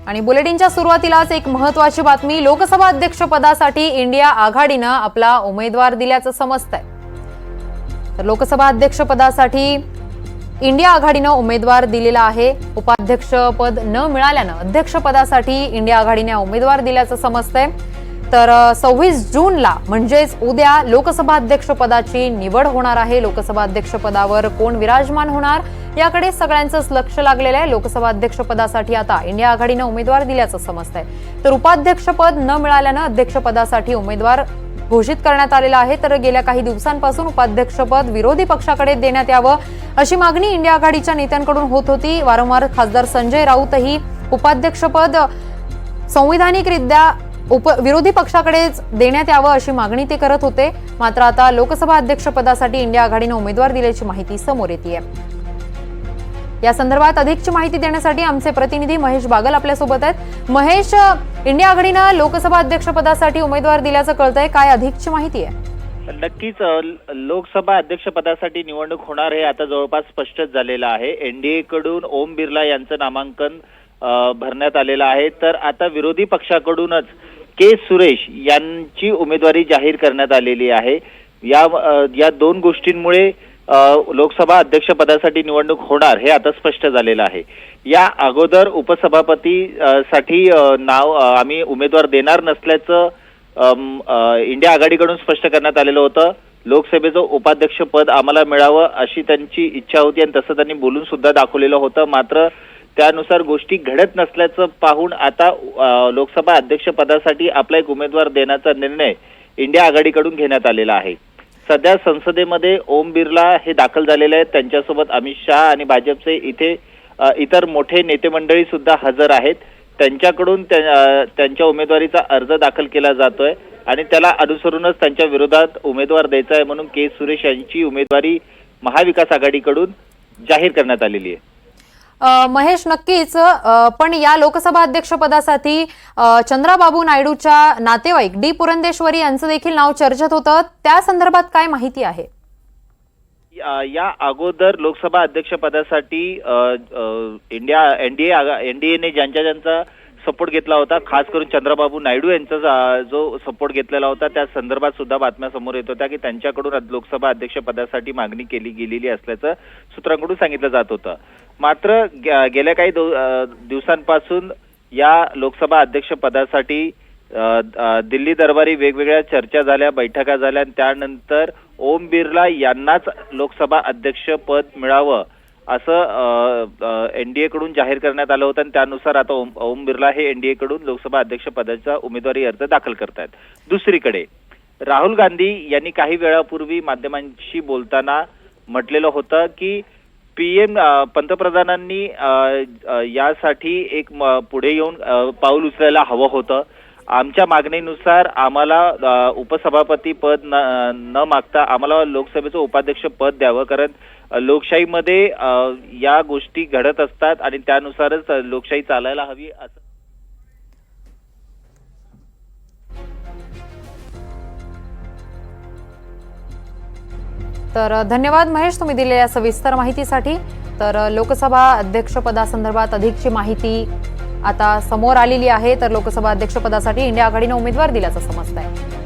आणि बुलेटिनच्या सुरुवातीलाच एक महत्त्वाची बातमी, लोकसभा अध्यक्षपदासाठी इंडिया आघाडीनं आपला उमेदवार दिल्याचं समजतंय। तर लोकसभा अध्यक्षपदासाठी इंडिया आघाडीनं उमेदवार दिलेला आहे। उपाध्यक्षपद न मिळाल्यानं अध्यक्षपदासाठी इंडिया आघाडीने उमेदवार दिल्याचं समजतंय। तर 26 जूनला म्हणजेच उद्या लोकसभा अध्यक्षपदाची निवड होणार आहे। लोकसभा अध्यक्षपदावर कोण विराजमान होणार याकडे सगळ्यांचंच लक्ष लागलेलं आहे। लोकसभा अध्यक्षपदासाठी आता इंडिया आघाडीने उमेदवार दिल्याचं समजतंय। तर उपाध्यक्षपद न मिळाल्यानं अध्यक्षपदासाठी उमेदवार घोषित करण्यात आलेला आहे। तर गेल्या काही दिवसांपासून उपाध्यक्षपद विरोधी पक्षाकडे देण्यात यावं अशी मागणी इंडिया आघाडीच्या नेत्यांकडून होत होती। वारंवार खासदार संजय राऊतही उपाध्यक्षपद संविधानिकरित्या विरोधी पक्षाकडेच देण्यात यावं अशी मागणी ते करत होते। मात्र आता लोकसभा अध्यक्षपदासाठी इंडिया आघाडीने उमेदवार दिल्याची माहिती समोर येतेय। या संदर्भात अधिकची माहिती देण्यासाठी आमचे प्रतिनिधी महेश बागल आपल्या सोबत आहेत। महेश, इंडिया आघाडीनं लोकसभा अध्यक्षपदासाठी उमेदवार दिल्याचं कळतंय, काय अधिकची माहिती आहे? नक्कीच लोकसभा अध्यक्षपदासाठी निवडणूक होणार हे आता जवळपास स्पष्टच झालेलं आहे। एनडीए कडून ओम बिर्ला यांचं नामांकन भरण्यात आलेलं आहे। तर आता विरोधी पक्षाकडूनच के सुरेश यांची उमेदवारी जाहीर करण्यात आलेली आहे। या दोन गोष्टींमुळे लोकसभा अध्यक्षपदासाठी निवडणूक होणार हे आता स्पष्ट झालेलं आहे। या अगोदर उपसभापती साठी नाव आम्ही उमेदवार देणार नसल्याचं इंडिया आघाडीकडून स्पष्ट करण्यात आलेलं होतं। लोकसभेचं उपाध्यक्ष पद आम्हाला मिळावं अशी त्यांची इच्छा होती आणि तसं त्यांनी बोलून सुद्धा दाखवलेलं होतं। मात्र त्यानुसार गोष्टी घडत नसल्याचं पाहून आता लोकसभा अध्यक्षपदासाठी आपला एक उमेदवार देण्याचा निर्णय इंडिया आघाडीकडून घेण्यात आलेला आहे। सध्या संसदेमध्ये ओम बिर्ला हे दाखल झालेले आहेत। त्यांच्यासोबत अमित शहा आणि भाजपचे इतर मोठे नेते मंडळी सुद्धा हजर आहेत। त्यांच्याकडून त्यांच्या उमेदवारीचा अर्ज दाखल केला जातोय आणि त्याला अनुसरूनच त्यांच्या विरोधात उमेदवार द्यायचा आहे म्हणून के सुरेश यांची उमेदवारी महाविकास आघाडीकडून जाहीर करण्यात आलेली आहे। महेश, नक्कीच, पण या लोकसभा अध्यक्षपदासाठी चंद्राबाबू नायडूच्या नातेवाईक डी पुरंदेश्वरी यांचं देखील नाव चर्चेत होतं। त्या संदर्भात काय माहिती आहे? या अगोदर लोकसभा अध्यक्षपदासाठी एनडीएने ज्यांचा सपोर्ट घेतला होता, खास करून चंद्राबाबू नायडू यांचा जो सपोर्ट घेतलेला होता, त्या संदर्भात सुद्धा बातम्या समोर येत होत्या की त्यांच्याकडून लोकसभा अध्यक्षपदासाठी मागणी केली गेलेली असल्याचं सूत्रांकडून सांगितलं जात होतं। मात्र गेल्या काही दिवसांपासून या लोकसभा अध्यक्षपदासाठी दिल्ली दरबारी वेगवेगळ्या चर्चा झाल्या, बैठका झाल्या आणि त्यानंतर ओम बिर्ला यांनाच लोकसभा अध्यक्षपद मिळावं असं एनडीए कडून जाहीर करण्यात आलं होतं आणि त्यानुसार आता ओम बिर्ला हे एनडीए कडून लोकसभा अध्यक्षपदाचा उमेदवारी अर्ज दाखल करतायत। दुसरीकडे राहुल गांधी यांनी काही वेळापूर्वी माध्यमांशी बोलताना म्हटलेलं होतं की पंतप्रधानांनी यासाठी एक पुढे येऊन पाऊल उचलायला हवं होतं। आमच्या मागणीनुसार आम्हाला उपसभापती पद न मागता आम्हाला लोकसभेचं उपाध्यक्ष पद द्यावं, कारण लोकशाहीमध्ये या गोष्टी घडत असतात आणि त्यानुसारच लोकशाही चालायला हवी असं। तर धन्यवाद महेश, तुम्ही दिलेल्या सविस्तर माहितीसाठी। तर लोकसभा अध्यक्षपदासंदर्भात अधिकची माहिती आता समोर आलेली आहे। तर लोकसभा अध्यक्षपदासाठी इंडिया आघाडीने उमेदवार दिल्याचं समजतंय।